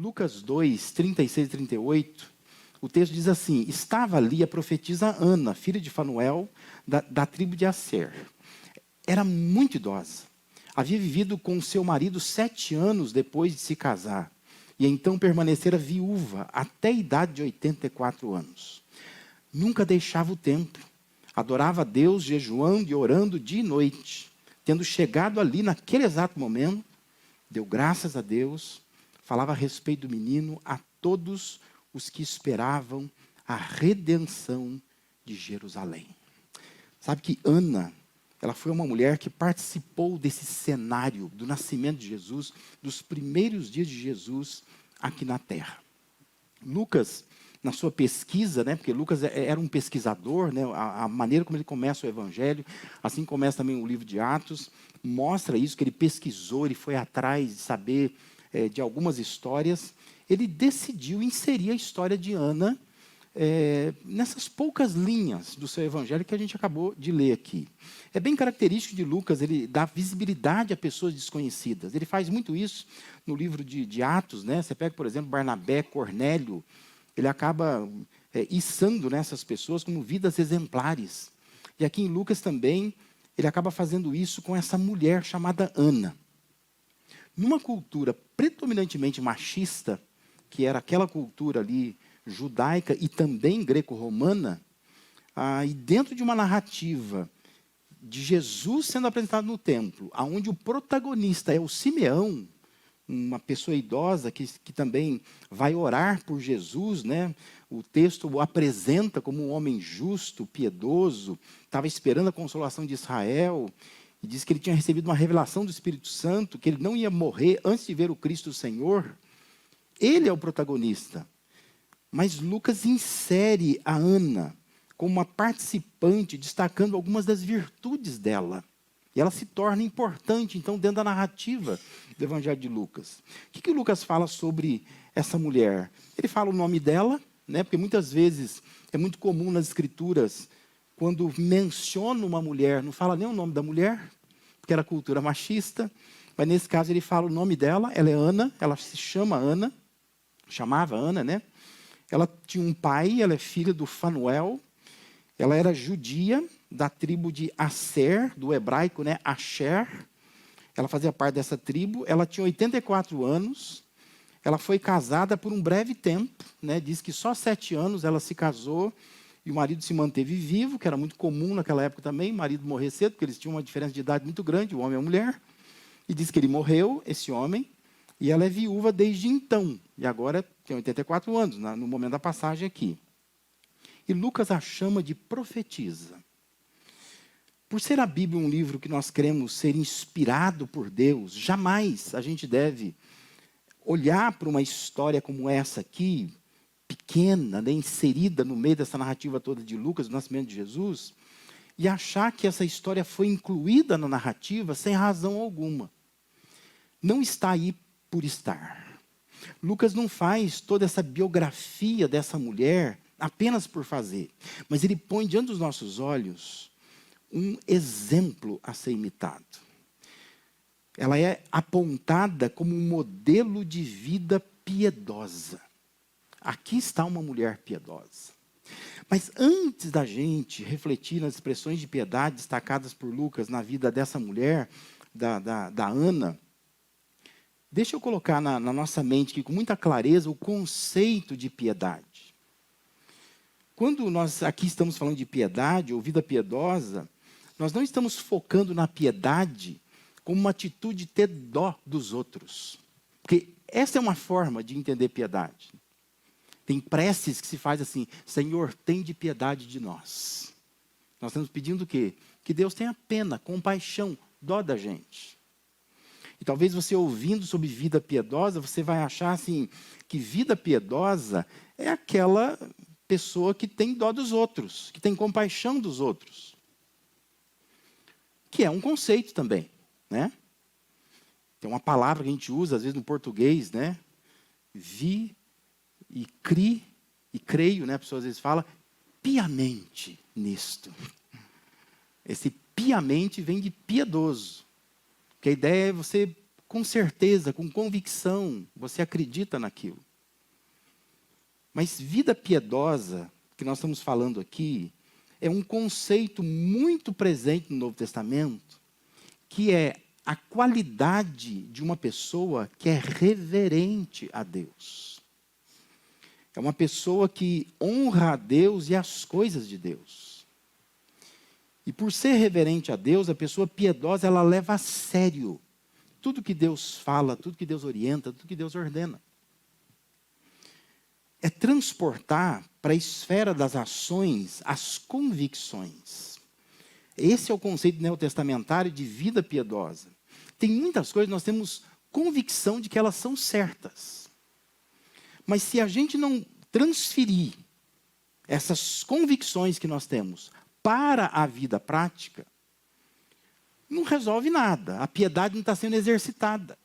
Lucas 2, 36 e 38, o texto diz assim: estava ali a profetisa Ana, filha de Fanuel, da tribo de Asser. Era muito idosa. Havia vivido com seu marido 7 anos depois de se casar. E então permanecera viúva até a idade de 84 anos. Nunca deixava o templo. Adorava a Deus jejuando e orando dia e noite. Tendo chegado ali naquele exato momento, deu graças a Deus, falava a respeito do menino a todos os que esperavam a redenção de Jerusalém. Sabe que Ana, ela foi uma mulher que participou desse cenário do nascimento de Jesus, dos primeiros dias de Jesus aqui na terra. Lucas, na sua pesquisa, porque Lucas era um pesquisador, a maneira como ele começa o Evangelho, assim começa também o livro de Atos, mostra isso, que ele pesquisou, ele foi atrás de saber de algumas histórias. Ele decidiu inserir a história de Ana nessas poucas linhas do seu Evangelho que a gente acabou de ler aqui. É bem característico de Lucas, ele dá visibilidade a pessoas desconhecidas. Ele faz muito isso no livro de Atos. Você pega, por exemplo, Barnabé, Cornélio, ele acaba içando nessas pessoas como vidas exemplares. E aqui em Lucas também, ele acaba fazendo isso com essa mulher chamada Ana. Numa cultura predominantemente machista, que era aquela cultura ali judaica e também greco-romana, e dentro de uma narrativa de Jesus sendo apresentado no templo, onde o protagonista é o Simeão, uma pessoa idosa que também vai orar por Jesus, O texto o apresenta como um homem justo, piedoso, estava esperando a consolação de Israel, e diz que ele tinha recebido uma revelação do Espírito Santo, que ele não ia morrer antes de ver o Cristo Senhor. Ele é o protagonista. Mas Lucas insere a Ana como uma participante, destacando algumas das virtudes dela. E ela se torna importante, então, dentro da narrativa do Evangelho de Lucas. O que Lucas fala sobre essa mulher? Ele fala o nome dela, porque muitas vezes é muito comum nas Escrituras, quando menciona uma mulher, não fala nem o nome da mulher, porque era cultura machista, mas nesse caso ele fala o nome dela, ela é Ana, ela se chama Ana, chamava Ana, Ela tinha um pai, ela é filha do Fanuel, ela era judia, da tribo de Asser, do hebraico, Asher. Ela fazia parte dessa tribo, ela tinha 84 anos, ela foi casada por um breve tempo, diz que só 7 anos ela se casou, e o marido se manteve vivo, que era muito comum naquela época também, o marido morrer cedo, porque eles tinham uma diferença de idade muito grande, o homem e a mulher, e diz que ele morreu, esse homem, e ela é viúva desde então, e agora tem 84 anos, no momento da passagem aqui. E Lucas a chama de profetisa. Por ser a Bíblia um livro que nós queremos ser inspirado por Deus, jamais a gente deve olhar para uma história como essa aqui, pequena, inserida no meio dessa narrativa toda de Lucas, do nascimento de Jesus, e achar que essa história foi incluída na narrativa sem razão alguma. Não está aí por estar. Lucas não faz toda essa biografia dessa mulher apenas por fazer, mas ele põe diante dos nossos olhos um exemplo a ser imitado. Ela é apontada como um modelo de vida piedosa. Aqui está uma mulher piedosa. Mas antes da gente refletir nas expressões de piedade destacadas por Lucas na vida dessa mulher, da Ana, deixa eu colocar na nossa mente aqui com muita clareza o conceito de piedade. Quando nós aqui estamos falando de piedade ou vida piedosa, nós não estamos focando na piedade como uma atitude de ter dó dos outros. Porque essa é uma forma de entender piedade. Tem preces que se faz assim: Senhor, tem de piedade de nós. Nós estamos pedindo o quê? Que Deus tenha pena, compaixão, dó da gente. E talvez você ouvindo sobre vida piedosa, você vai achar assim, que vida piedosa é aquela pessoa que tem dó dos outros, que tem compaixão dos outros. Que é um conceito também, Tem uma palavra que a gente usa, às vezes, no português, Vi e cri, e creio, a pessoa às vezes fala, piamente nisto. Esse piamente vem de piedoso. Porque a ideia é você com certeza, com convicção, você acredita naquilo. Mas vida piedosa, que nós estamos falando aqui, é um conceito muito presente no Novo Testamento, que é a qualidade de uma pessoa que é reverente a Deus. É uma pessoa que honra a Deus e as coisas de Deus. E por ser reverente a Deus, a pessoa piedosa, ela leva a sério tudo que Deus fala, tudo que Deus orienta, tudo que Deus ordena. É transportar para a esfera das ações as convicções. Esse é o conceito neotestamentário de vida piedosa. Tem muitas coisas que nós temos convicção de que elas são certas. Mas se a gente não transferir essas convicções que nós temos para a vida prática, não resolve nada. A piedade não está sendo exercitada.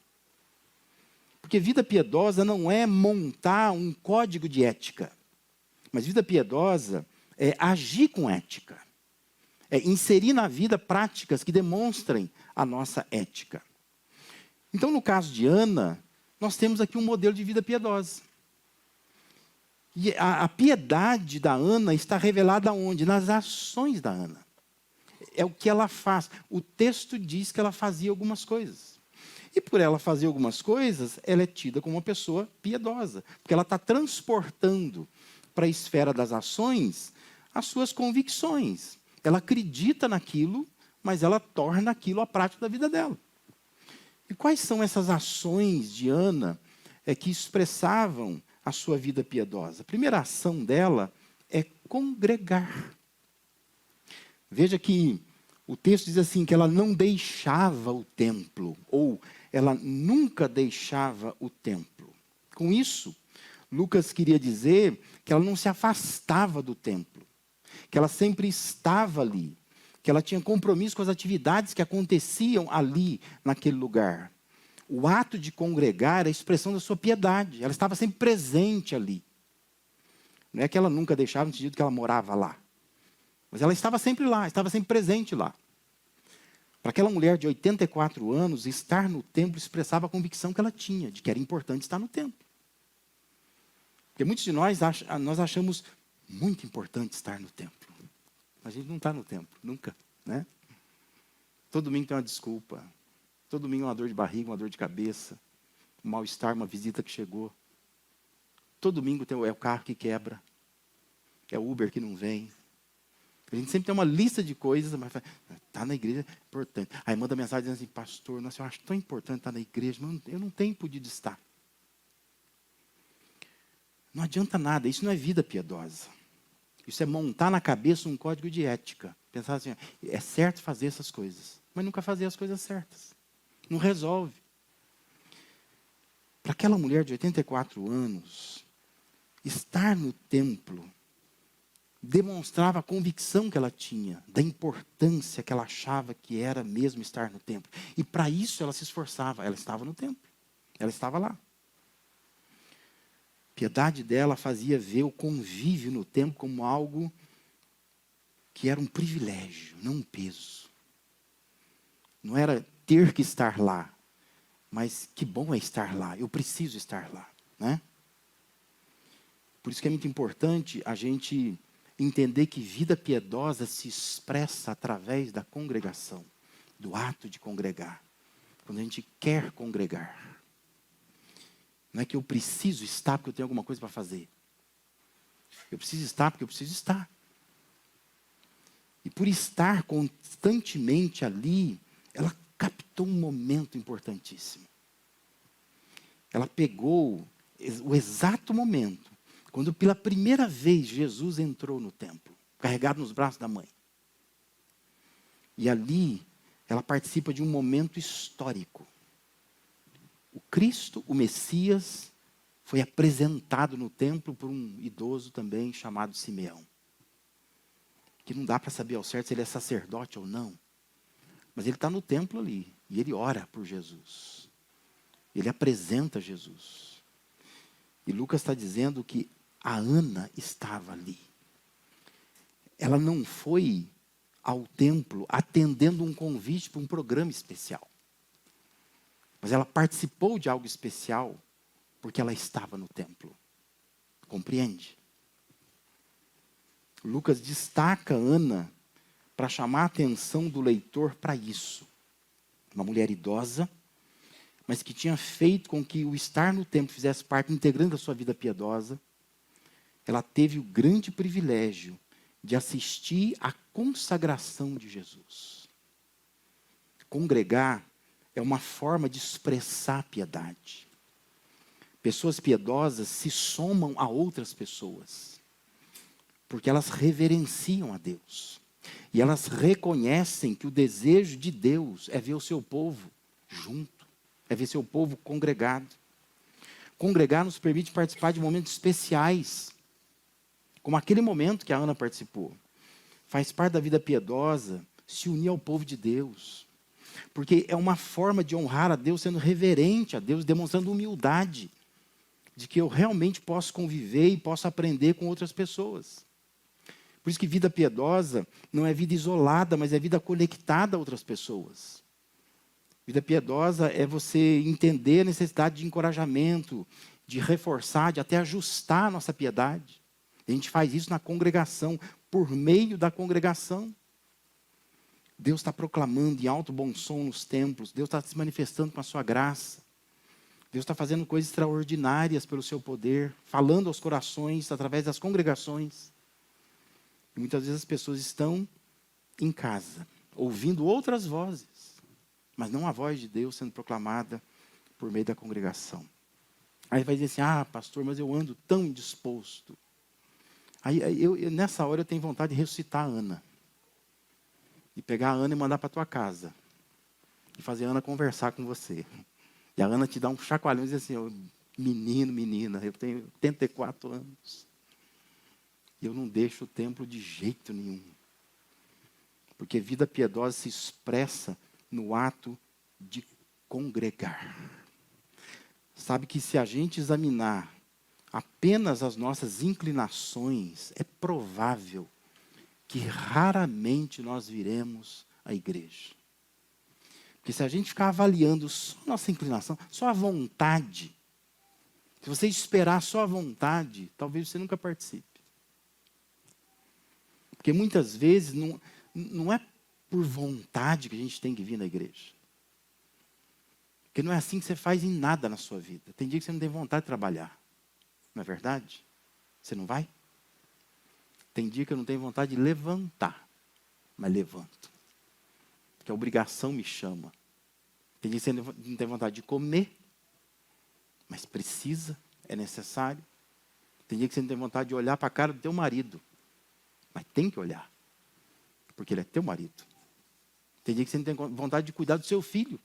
Porque vida piedosa não é montar um código de ética. Mas vida piedosa é agir com ética. É inserir na vida práticas que demonstrem a nossa ética. Então, no caso de Ana, nós temos aqui um modelo de vida piedosa. E a piedade da Ana está revelada onde? Nas ações da Ana. É o que ela faz. O texto diz que ela fazia algumas coisas. E por ela fazer algumas coisas, ela é tida como uma pessoa piedosa. Porque ela está transportando para a esfera das ações as suas convicções. Ela acredita naquilo, mas ela torna aquilo a prática da vida dela. E quais são essas ações de Ana que expressavam a sua vida piedosa? A primeira ação dela é congregar. Veja que o texto diz assim, que ela não deixava o templo, ou ela nunca deixava o templo. Com isso, Lucas queria dizer que ela não se afastava do templo, que ela sempre estava ali, que ela tinha compromisso com as atividades que aconteciam ali, naquele lugar. O ato de congregar era a expressão da sua piedade, ela estava sempre presente ali. Não é que ela nunca deixava, no sentido que ela morava lá. Mas ela estava sempre lá, estava sempre presente lá. Para aquela mulher de 84 anos, estar no templo expressava a convicção que ela tinha, de que era importante estar no templo. Porque muitos de nós achamos muito importante estar no templo. A gente não está no templo, nunca, né? Todo domingo tem uma desculpa. Todo domingo é uma dor de barriga, uma dor de cabeça, um mal-estar, uma visita que chegou. Todo domingo é o carro que quebra, é o Uber que não vem. A gente sempre tem uma lista de coisas, mas está na igreja, é importante. Aí manda mensagem dizendo assim, pastor, nossa, eu acho tão importante estar na igreja, mas eu não tenho podido estar. Não adianta nada, isso não é vida piedosa. Isso é montar na cabeça um código de ética. Pensar assim, é certo fazer essas coisas, mas nunca fazer as coisas certas. Não resolve. Para aquela mulher de 84 anos, estar no templo demonstrava a convicção que ela tinha, da importância que ela achava que era mesmo estar no templo. E para isso ela se esforçava. Ela estava no templo. Ela estava lá. A piedade dela fazia ver o convívio no templo como algo que era um privilégio, não um peso. Não era ter que estar lá, mas que bom é estar lá. Eu preciso estar lá, né? Por isso que é muito importante a gente entender que vida piedosa se expressa através da congregação, do ato de congregar. Quando a gente quer congregar. Não é que eu preciso estar porque eu tenho alguma coisa para fazer. Eu preciso estar porque eu preciso estar. E por estar constantemente ali, ela captou um momento importantíssimo. Ela pegou o exato momento quando pela primeira vez Jesus entrou no templo, carregado nos braços da mãe. E ali ela participa de um momento histórico. O Cristo, o Messias, foi apresentado no templo por um idoso também chamado Simeão. Que não dá para saber ao certo se ele é sacerdote ou não. Mas ele está no templo ali e ele ora por Jesus. Ele apresenta Jesus. E Lucas está dizendo que a Ana estava ali. Ela não foi ao templo atendendo um convite para um programa especial. Mas ela participou de algo especial porque ela estava no templo. Compreende? Lucas destaca Ana para chamar a atenção do leitor para isso. Uma mulher idosa, mas que tinha feito com que o estar no templo fizesse parte integrante da sua vida piedosa. Ela teve o grande privilégio de assistir à consagração de Jesus. Congregar é uma forma de expressar piedade. Pessoas piedosas se somam a outras pessoas, porque elas reverenciam a Deus. E elas reconhecem que o desejo de Deus é ver o seu povo junto, é ver seu povo congregado. Congregar nos permite participar de momentos especiais, como aquele momento que a Ana participou. Faz parte da vida piedosa se unir ao povo de Deus. Porque é uma forma de honrar a Deus, sendo reverente a Deus, demonstrando humildade, de que eu realmente posso conviver e posso aprender com outras pessoas. Por isso que vida piedosa não é vida isolada, mas é vida conectada a outras pessoas. Vida piedosa é você entender a necessidade de encorajamento, de reforçar, de até ajustar a nossa piedade. A gente faz isso na congregação, por meio da congregação. Deus está proclamando em alto bom som nos templos. Deus está se manifestando com a sua graça. Deus está fazendo coisas extraordinárias pelo seu poder, falando aos corações através das congregações. E muitas vezes as pessoas estão em casa, ouvindo outras vozes, mas não a voz de Deus sendo proclamada por meio da congregação. Aí vai dizer assim, pastor, mas eu ando tão indisposto. Nessa hora eu tenho vontade de ressuscitar a Ana. E pegar a Ana e mandar para a tua casa. E fazer a Ana conversar com você. E a Ana te dá um chacoalhão e diz assim, menino, menina, eu tenho 84 anos. E eu não deixo o templo de jeito nenhum. Porque vida piedosa se expressa no ato de congregar. Sabe que se a gente examinar apenas as nossas inclinações, é provável que raramente nós viremos à igreja. Porque se a gente ficar avaliando só a nossa inclinação, só a vontade, se você esperar só a vontade, talvez você nunca participe. Porque muitas vezes não é por vontade que a gente tem que vir na igreja. Porque não é assim que você faz em nada na sua vida. Tem dia que você não tem vontade de trabalhar. Não é verdade? Você não vai? Tem dia que eu não tenho vontade de levantar, mas levanto. Porque a obrigação me chama. Tem dia que você não tem vontade de comer, mas precisa, é necessário. Tem dia que você não tem vontade de olhar para a cara do teu marido, mas tem que olhar, porque ele é teu marido. Tem dia que você não tem vontade de cuidar do seu filho,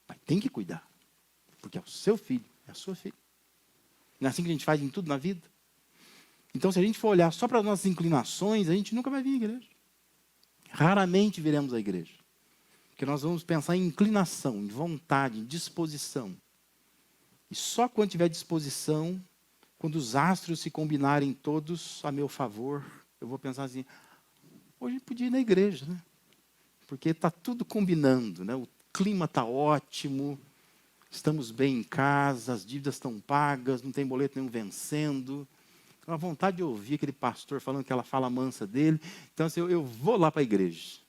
mas tem que cuidar, porque é o seu filho, é a sua filha. Não é assim que a gente faz em tudo na vida? Então, se a gente for olhar só para as nossas inclinações, a gente nunca vai vir à igreja. Raramente viremos à igreja. Porque nós vamos pensar em inclinação, em vontade, em disposição. E só quando tiver disposição, quando os astros se combinarem todos a meu favor, eu vou pensar assim, hoje podia ir na igreja, né? Porque está tudo combinando, né? O clima está ótimo, estamos bem em casa, as dívidas estão pagas, não tem boleto nenhum vencendo. Então, a vontade de ouvir aquele pastor falando aquela fala mansa dele. Então, assim, eu vou lá para a igreja.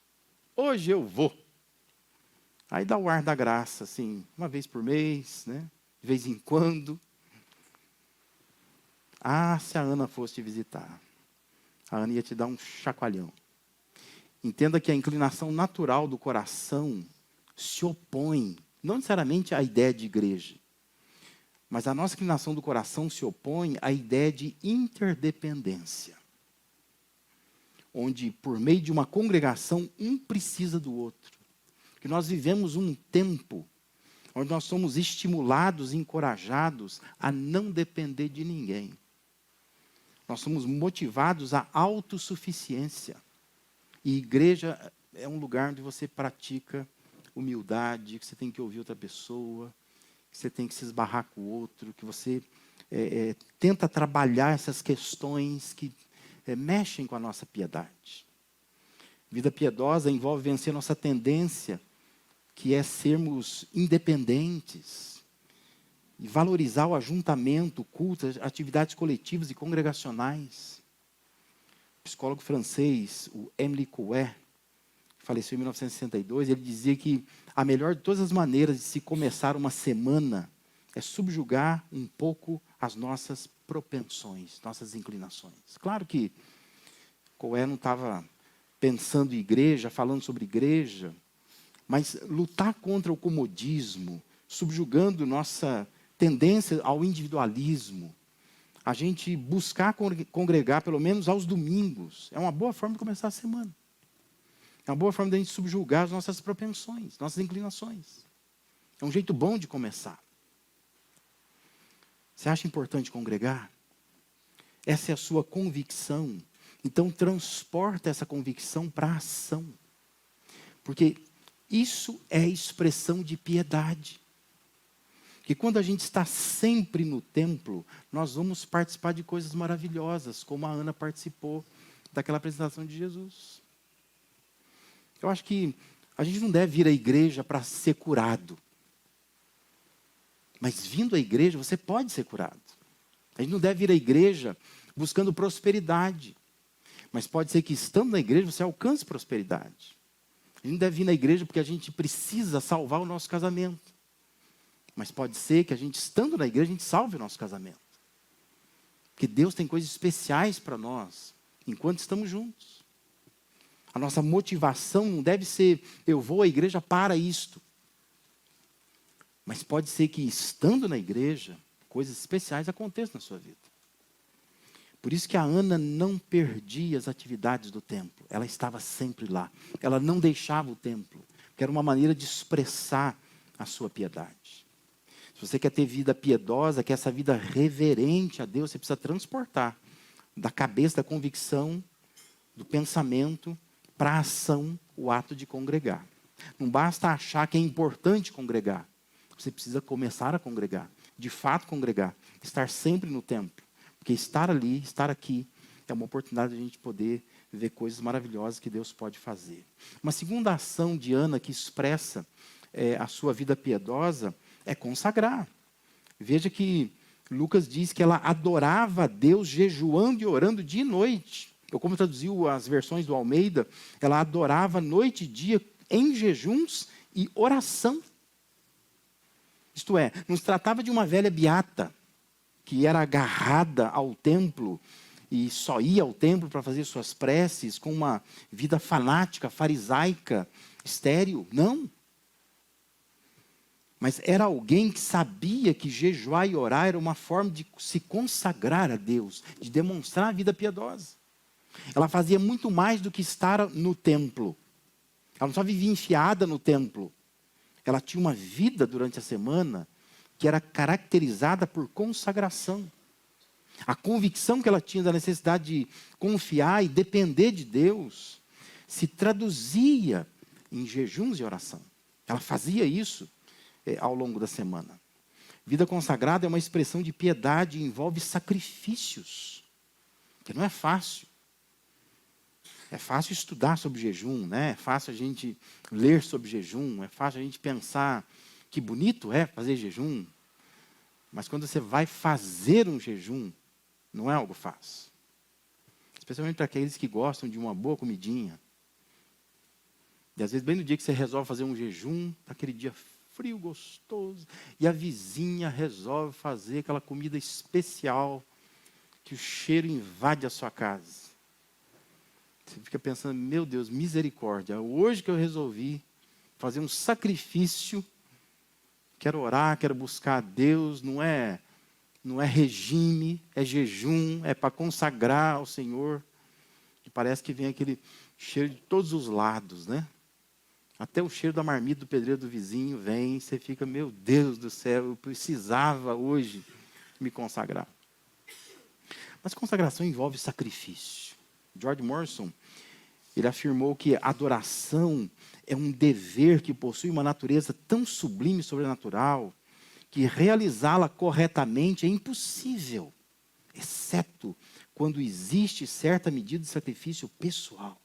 Hoje eu vou. Aí dá o ar da graça, assim, uma vez por mês, né? De vez em quando. Se a Ana fosse te visitar, a Ana ia te dar um chacoalhão. Entenda que a inclinação natural do coração se opõe, não necessariamente à ideia de igreja, mas a nossa inclinação do coração se opõe à ideia de interdependência. Onde, por meio de uma congregação, um precisa do outro. Que nós vivemos um tempo onde nós somos estimulados e encorajados a não depender de ninguém. Nós somos motivados à autossuficiência. E igreja é um lugar onde você pratica humildade, que você tem que ouvir outra pessoa, que você tem que se esbarrar com o outro, que você tenta trabalhar essas questões que mexem com a nossa piedade. Vida piedosa envolve vencer nossa tendência, que é sermos independentes e valorizar o ajuntamento, o culto, atividades coletivas e congregacionais. O psicólogo francês, o Émile Coué, faleceu em 1962, ele dizia que a melhor de todas as maneiras de se começar uma semana é subjugar um pouco as nossas propensões, nossas inclinações. Claro que Coué não estava pensando em igreja, falando sobre igreja, mas lutar contra o comodismo, subjugando nossa tendência ao individualismo, a gente buscar congregar pelo menos aos domingos, é uma boa forma de começar a semana. É uma boa forma de a gente subjugar as nossas propensões, nossas inclinações. É um jeito bom de começar. Você acha importante congregar? Essa é a sua convicção. Então transporta essa convicção para a ação. Porque isso é expressão de piedade. Que quando a gente está sempre no templo, nós vamos participar de coisas maravilhosas, como a Ana participou daquela apresentação de Jesus. Eu acho que a gente não deve vir à igreja para ser curado. Mas vindo à igreja, você pode ser curado. A gente não deve vir à igreja buscando prosperidade. Mas pode ser que estando na igreja, você alcance prosperidade. A gente não deve vir na igreja porque a gente precisa salvar o nosso casamento. Mas pode ser que a gente, estando na igreja, a gente salve o nosso casamento. Porque Deus tem coisas especiais para nós, enquanto estamos juntos. A nossa motivação não deve ser, eu vou à igreja para isto. Mas pode ser que, estando na igreja, coisas especiais aconteçam na sua vida. Por isso que a Ana não perdia as atividades do templo. Ela estava sempre lá. Ela não deixava o templo, que era uma maneira de expressar a sua piedade. Se você quer ter vida piedosa, quer essa vida reverente a Deus, você precisa transportar da cabeça, da convicção, do pensamento, para a ação, o ato de congregar. Não basta achar que é importante congregar. Você precisa começar a congregar. De fato congregar. Estar sempre no templo. Porque estar ali, estar aqui, é uma oportunidade de a gente poder ver coisas maravilhosas que Deus pode fazer. Uma segunda ação de Ana que expressa a sua vida piedosa é consagrar. Veja que Lucas diz que ela adorava a Deus jejuando e orando dia e noite. Eu, como traduziu as versões do Almeida, ela adorava noite e dia em jejuns e oração. Isto é, não se tratava de uma velha beata, que era agarrada ao templo e só ia ao templo para fazer suas preces com uma vida fanática, farisaica, estéril. Não. Mas era alguém que sabia que jejuar e orar era uma forma de se consagrar a Deus, de demonstrar a vida piedosa. Ela fazia muito mais do que estar no templo. Ela não só vivia enfiada no templo. Ela tinha uma vida durante a semana que era caracterizada por consagração. A convicção que ela tinha da necessidade de confiar e depender de Deus se traduzia em jejuns e oração. Ela fazia isso ao longo da semana. Vida consagrada é uma expressão de piedade e envolve sacrifícios, que não é fácil. É fácil estudar sobre jejum, né? É fácil a gente ler sobre jejum, é fácil a gente pensar que bonito é fazer jejum. Mas quando você vai fazer um jejum, não é algo fácil. Especialmente para aqueles que gostam de uma boa comidinha. E às vezes, bem no dia que você resolve fazer um jejum, aquele dia frio, gostoso, e a vizinha resolve fazer aquela comida especial, que o cheiro invade a sua casa. Você fica pensando, meu Deus, misericórdia, hoje que eu resolvi fazer um sacrifício, quero orar, quero buscar a Deus, não é regime, é jejum, é para consagrar ao Senhor. E parece que vem aquele cheiro de todos os lados, né? Até o cheiro da marmita do pedreiro do vizinho vem, e você fica, meu Deus do céu, eu precisava hoje me consagrar. Mas consagração envolve sacrifício. George Morrison, ele afirmou que a adoração é um dever que possui uma natureza tão sublime e sobrenatural que realizá-la corretamente é impossível, exceto quando existe certa medida de sacrifício pessoal.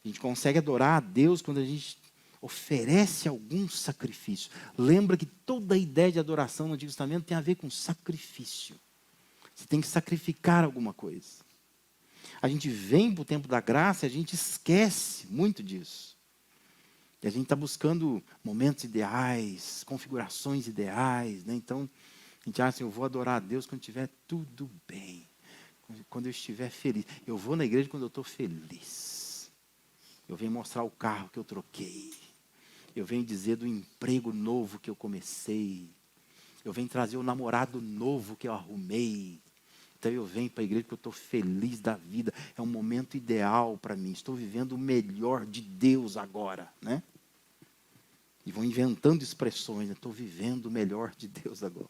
A gente consegue adorar a Deus quando a gente oferece algum sacrifício. Lembra que toda a ideia de adoração no Antigo Testamento tem a ver com sacrifício. Você tem que sacrificar alguma coisa. A gente vem para o tempo da graça e a gente esquece muito disso. E a gente está buscando momentos ideais, configurações ideais, né? Então, a gente acha assim, eu vou adorar a Deus quando estiver tudo bem. Quando eu estiver feliz. Eu vou na igreja quando eu estou feliz. Eu venho mostrar o carro que eu troquei. Eu venho dizer do emprego novo que eu comecei. Eu venho trazer o namorado novo que eu arrumei. Então eu venho para a igreja porque eu estou feliz da vida. É um momento ideal para mim. Estou vivendo o melhor de Deus agora, né? E vão inventando expressões. Estou vivendo o melhor de Deus agora.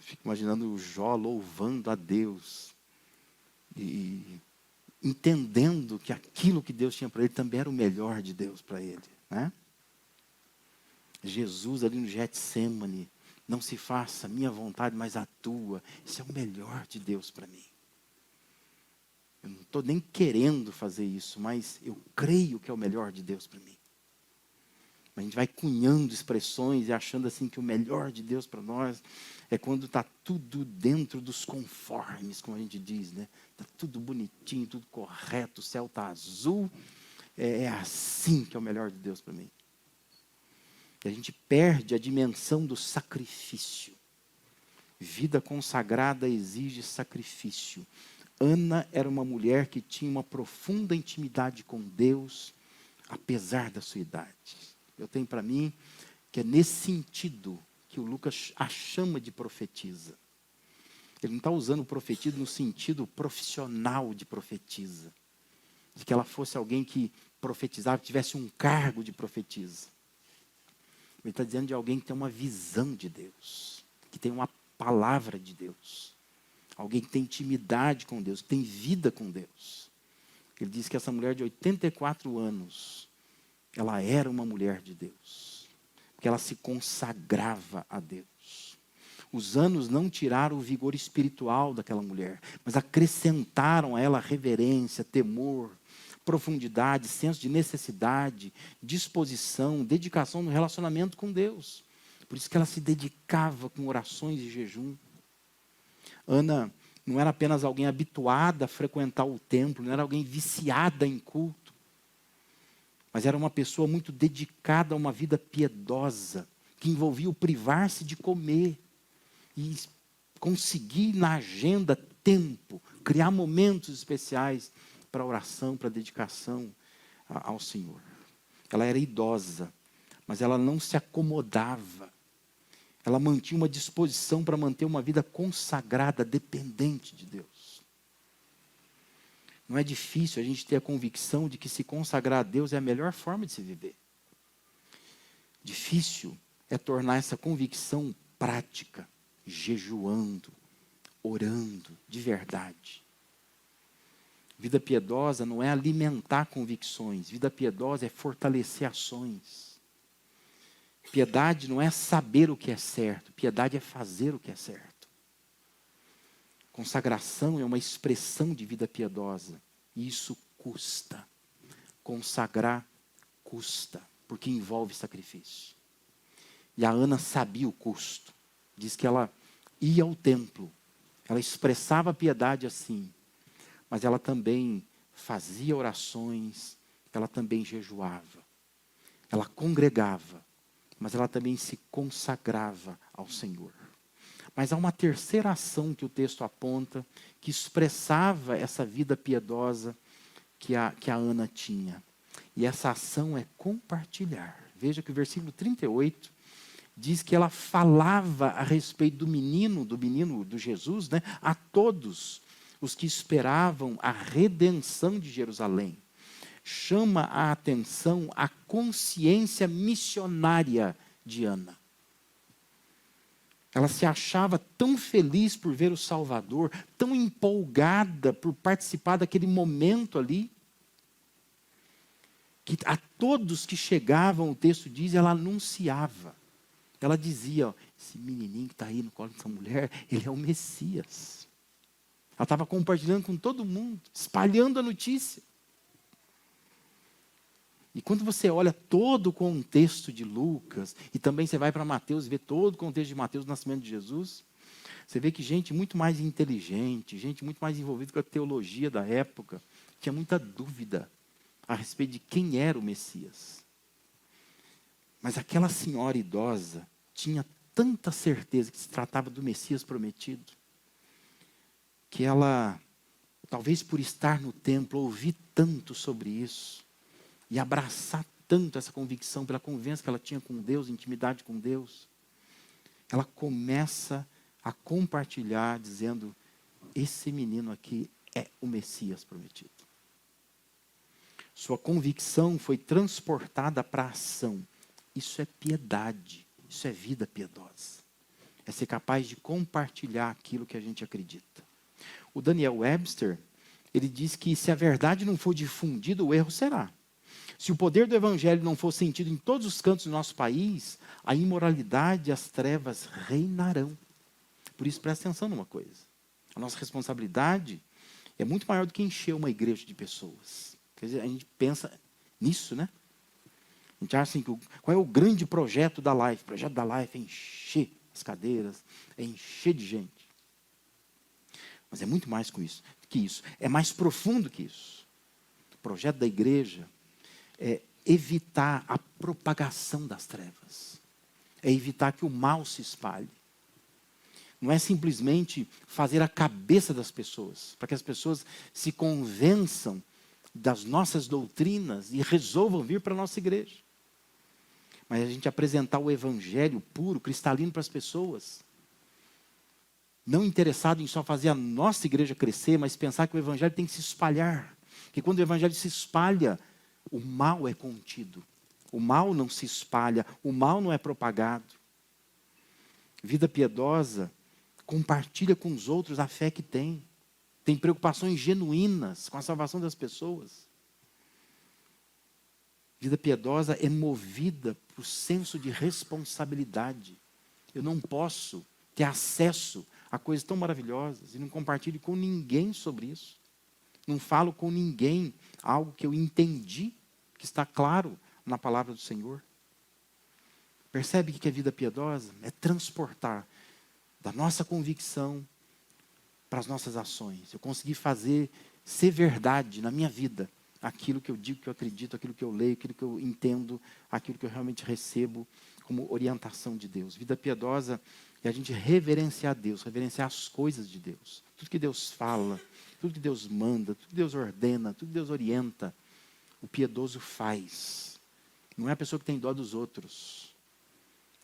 Fico imaginando o Jó louvando a Deus. E entendendo que aquilo que Deus tinha para ele também era o melhor de Deus para ele, né? Jesus ali no Getsêmani. Não se faça a minha vontade, mas a tua. Isso é o melhor de Deus para mim. Eu não estou nem querendo fazer isso, mas eu creio que é o melhor de Deus para mim. A gente vai cunhando expressões e achando assim que o melhor de Deus para nós é quando está tudo dentro dos conformes, como a gente diz, né? Está tudo bonitinho, tudo correto, o céu está azul. É assim que é o melhor de Deus para mim. E a gente perde a dimensão do sacrifício. Vida consagrada exige sacrifício. Ana era uma mulher que tinha uma profunda intimidade com Deus, apesar da sua idade. Eu tenho para mim que é nesse sentido que o Lucas a chama de profetisa. Ele não está usando profetisa no sentido profissional de profetisa. De que ela fosse alguém que profetizava, que tivesse um cargo de profetisa. Ele está dizendo de alguém que tem uma visão de Deus, que tem uma palavra de Deus. Alguém que tem intimidade com Deus, que tem vida com Deus. Ele diz que essa mulher de 84 anos, ela era uma mulher de Deus. Porque ela se consagrava a Deus. Os anos não tiraram o vigor espiritual daquela mulher, mas acrescentaram a ela reverência, temor, profundidade, senso de necessidade, disposição, dedicação no relacionamento com Deus. Por isso que ela se dedicava com orações e jejum. Ana não era apenas alguém habituada a frequentar o templo, não era alguém viciada em culto, mas era uma pessoa muito dedicada a uma vida piedosa, que envolvia o privar-se de comer e conseguir na agenda tempo, criar momentos especiais para oração, para dedicação ao Senhor. Ela era idosa, mas ela não se acomodava. Ela mantinha uma disposição para manter uma vida consagrada, dependente de Deus. Não é difícil a gente ter a convicção de que se consagrar a Deus é a melhor forma de se viver. Difícil é tornar essa convicção prática, jejuando, orando, de verdade. Vida piedosa não é alimentar convicções. Vida piedosa é fortalecer ações. Piedade não é saber o que é certo. Piedade é fazer o que é certo. Consagração é uma expressão de vida piedosa. E isso custa. Consagrar custa, porque envolve sacrifício. E a Ana sabia o custo. Diz que ela ia ao templo. Ela expressava a piedade assim. Mas ela também fazia orações, ela também jejuava. Ela congregava, mas ela também se consagrava ao Senhor. Mas há uma terceira ação que o texto aponta, que expressava essa vida piedosa que a Ana tinha. E essa ação é compartilhar. Veja que o versículo 38 diz que ela falava a respeito do menino do Jesus, né, a todos os que esperavam a redenção de Jerusalém. Chama a atenção a consciência missionária de Ana. Ela se achava tão feliz por ver o Salvador, tão empolgada por participar daquele momento ali, que a todos que chegavam, o texto diz, ela anunciava. Ela dizia, ó, esse menininho que está aí no colo dessa mulher, ele é o Messias. Ela estava compartilhando com todo mundo, espalhando a notícia. E quando você olha todo o contexto de Lucas, e também você vai para Mateus e vê todo o contexto de Mateus, do nascimento de Jesus, você vê que gente muito mais inteligente, gente muito mais envolvida com a teologia da época, tinha muita dúvida a respeito de quem era o Messias. Mas aquela senhora idosa tinha tanta certeza que se tratava do Messias prometido, que ela, talvez por estar no templo, ouvir tanto sobre isso, e abraçar tanto essa convicção pela convivência que ela tinha com Deus, intimidade com Deus, ela começa a compartilhar, dizendo, esse menino aqui é o Messias prometido. Sua convicção foi transportada para a ação. Isso é piedade, isso é vida piedosa. É ser capaz de compartilhar aquilo que a gente acredita. O Daniel Webster, ele diz que se a verdade não for difundida, o erro será. Se o poder do evangelho não for sentido em todos os cantos do nosso país, a imoralidade e as trevas reinarão. Por isso, presta atenção numa coisa. A nossa responsabilidade é muito maior do que encher uma igreja de pessoas. Quer dizer, a gente pensa nisso, né? A gente acha assim, qual é o grande projeto da Life? O projeto da Life é encher as cadeiras, é encher de gente. Mas é muito mais que isso. É mais profundo que isso. O projeto da igreja é evitar a propagação das trevas. É evitar que o mal se espalhe. Não é simplesmente fazer a cabeça das pessoas, para que as pessoas se convençam das nossas doutrinas e resolvam vir para a nossa igreja. Mas a gente apresentar o evangelho puro, cristalino para as pessoas. Não interessado em só fazer a nossa igreja crescer, mas pensar que o evangelho tem que se espalhar. Que quando o evangelho se espalha, o mal é contido. O mal não se espalha, o mal não é propagado. Vida piedosa compartilha com os outros a fé que tem. Tem preocupações genuínas com a salvação das pessoas. Vida piedosa é movida por senso de responsabilidade. Eu não posso ter acesso a coisas tão maravilhosas e não compartilho com ninguém sobre isso. Não falo com ninguém algo que eu entendi, que está claro na palavra do Senhor. Percebe que é vida piedosa? É transportar da nossa convicção para as nossas ações. Eu consegui fazer ser verdade na minha vida aquilo que eu digo, que eu acredito, aquilo que eu leio, aquilo que eu entendo, aquilo que eu realmente recebo como orientação de Deus. Vida piedosa é a gente reverenciar Deus, reverenciar as coisas de Deus. Tudo que Deus fala, tudo que Deus manda, tudo que Deus ordena, tudo que Deus orienta, o piedoso faz. Não é a pessoa que tem dó dos outros.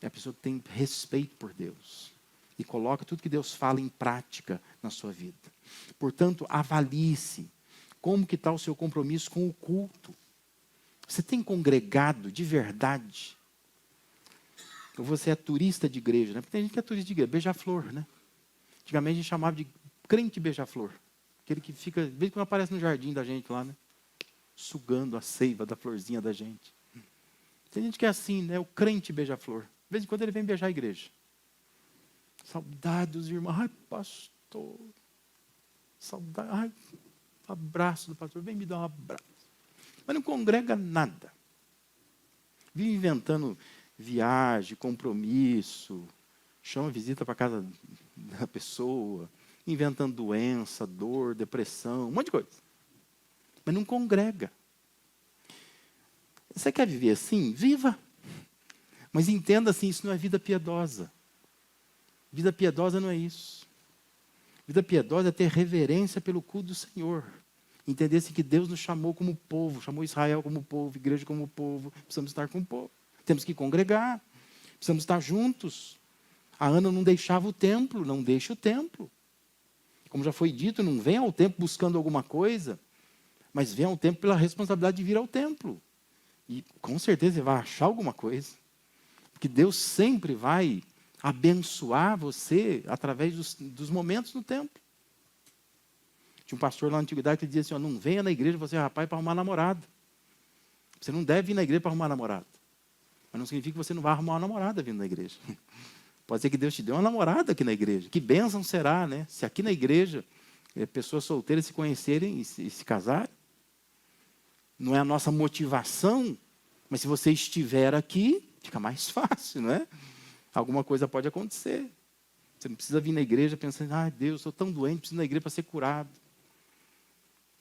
É a pessoa que tem respeito por Deus. E coloca tudo que Deus fala em prática na sua vida. Portanto, avalie-se. Como que está o seu compromisso com o culto? Você tem congregado de verdade? Ou você é turista de igreja, né? Porque tem gente que é turista de igreja, beija-flor, né? Antigamente a gente chamava de crente beija-flor. Aquele que fica, de vez em quando aparece no jardim da gente lá, né? Sugando a seiva da florzinha da gente. Tem gente que é assim, né? O crente beija-flor. De vez em quando ele vem beijar a igreja. Saudade dos irmãos. Ai, pastor. Saudade. Ai, abraço do pastor. Vem me dar um abraço. Mas não congrega nada. Vive inventando viagem, compromisso. Chama visita para casa da pessoa. Inventando doença, dor, depressão. Um monte de coisa. Mas não congrega. Você quer viver assim? Viva. Mas entenda assim, isso não é vida piedosa. Vida piedosa não é isso. Vida piedosa é ter reverência pelo culto do Senhor. Entender-se que Deus nos chamou como povo, chamou Israel como povo, igreja como povo. Precisamos estar com o povo. Temos que congregar. Precisamos estar juntos. A Ana não deixava o templo, não deixa o templo. Como já foi dito, não vem ao templo buscando alguma coisa, mas vem ao templo pela responsabilidade de vir ao templo. E com certeza você vai achar alguma coisa. Porque Deus sempre vai abençoar você através dos momentos no templo. Tinha um pastor lá na antiguidade que dizia assim, ó, não venha na igreja você, rapaz, para arrumar namorada. Você não deve vir na igreja para arrumar namorada. Mas não significa que você não vai arrumar uma namorada vindo na igreja. Pode ser que Deus te dê uma namorada aqui na igreja. Que bênção será, né? Se aqui na igreja pessoas solteiras se conhecerem e se casarem. não é a nossa motivação, mas se você estiver aqui, fica mais fácil, não é? Alguma coisa pode acontecer. Você não precisa vir na igreja pensando, Deus, estou tão doente, preciso ir na igreja para ser curado.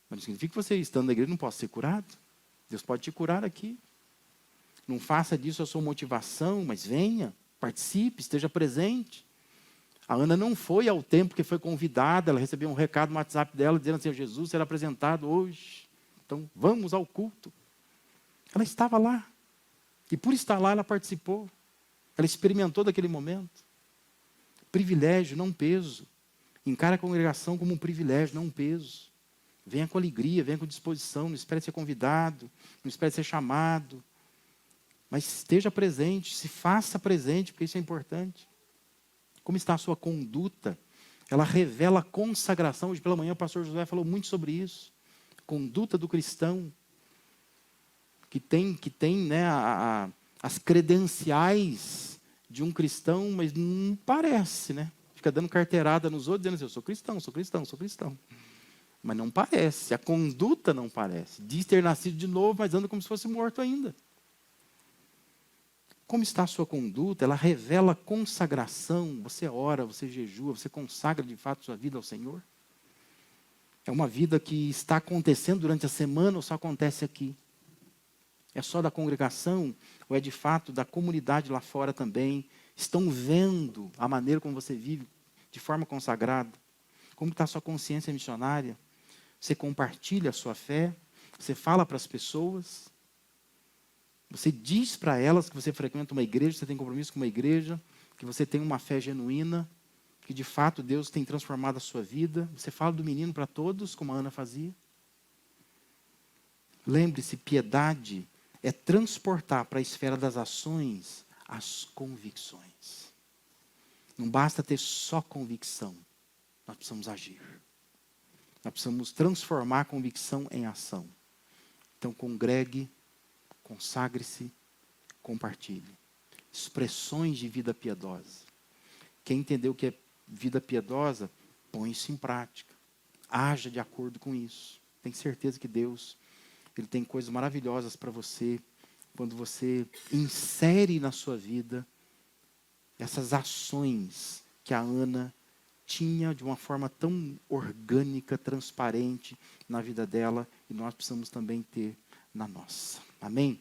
Mas não significa que você, estando na igreja, não possa ser curado. Deus pode te curar aqui. Não faça disso a sua motivação, mas venha, participe, esteja presente. A Ana não foi ao templo que foi convidada, ela recebeu um recado no WhatsApp dela, dizendo assim, Jesus será apresentado hoje. Então, vamos ao culto. Ela estava lá. E por estar lá, ela participou. Ela experimentou daquele momento. Privilégio, não peso. Encara a congregação como um privilégio, não um peso. Venha com alegria, venha com disposição, não espere ser convidado, não espere ser chamado. Mas esteja presente, se faça presente, porque isso é importante. Como está a sua conduta? Ela revela a consagração. Hoje pela manhã o pastor José falou muito sobre isso. Conduta do cristão, que tem né, as credenciais de um cristão, mas não parece, né? Fica dando carteirada nos outros, dizendo assim, eu sou cristão, sou cristão, sou cristão. Mas não parece, a conduta não parece. Diz ter nascido de novo, mas anda como se fosse morto ainda. Como está a sua conduta? Ela revela consagração. Você ora, você jejua, você consagra de fato sua vida ao Senhor? É uma vida que está acontecendo durante a semana ou só acontece aqui? É só da congregação ou é de fato da comunidade lá fora também? Estão vendo a maneira como você vive de forma consagrada? Como está a sua consciência missionária? Você compartilha a sua fé? Você fala para as pessoas? Você diz para elas que você frequenta uma igreja, você tem compromisso com uma igreja, que você tem uma fé genuína, que de fato Deus tem transformado a sua vida? Você fala do menino para todos, como a Ana fazia? Lembre-se, piedade é transportar para a esfera das ações as convicções. Não basta ter só convicção, nós precisamos agir. Nós precisamos transformar a convicção em ação. Então, congregue, consagre-se, compartilhe. Expressões de vida piedosa. Quem entendeu o que é vida piedosa, põe isso em prática. Haja de acordo com isso. Tenho certeza que Deus, Ele tem coisas maravilhosas para você, quando você insere na sua vida essas ações que a Ana tinha de uma forma tão orgânica, transparente na vida dela, e nós precisamos também ter na nossa. Amém?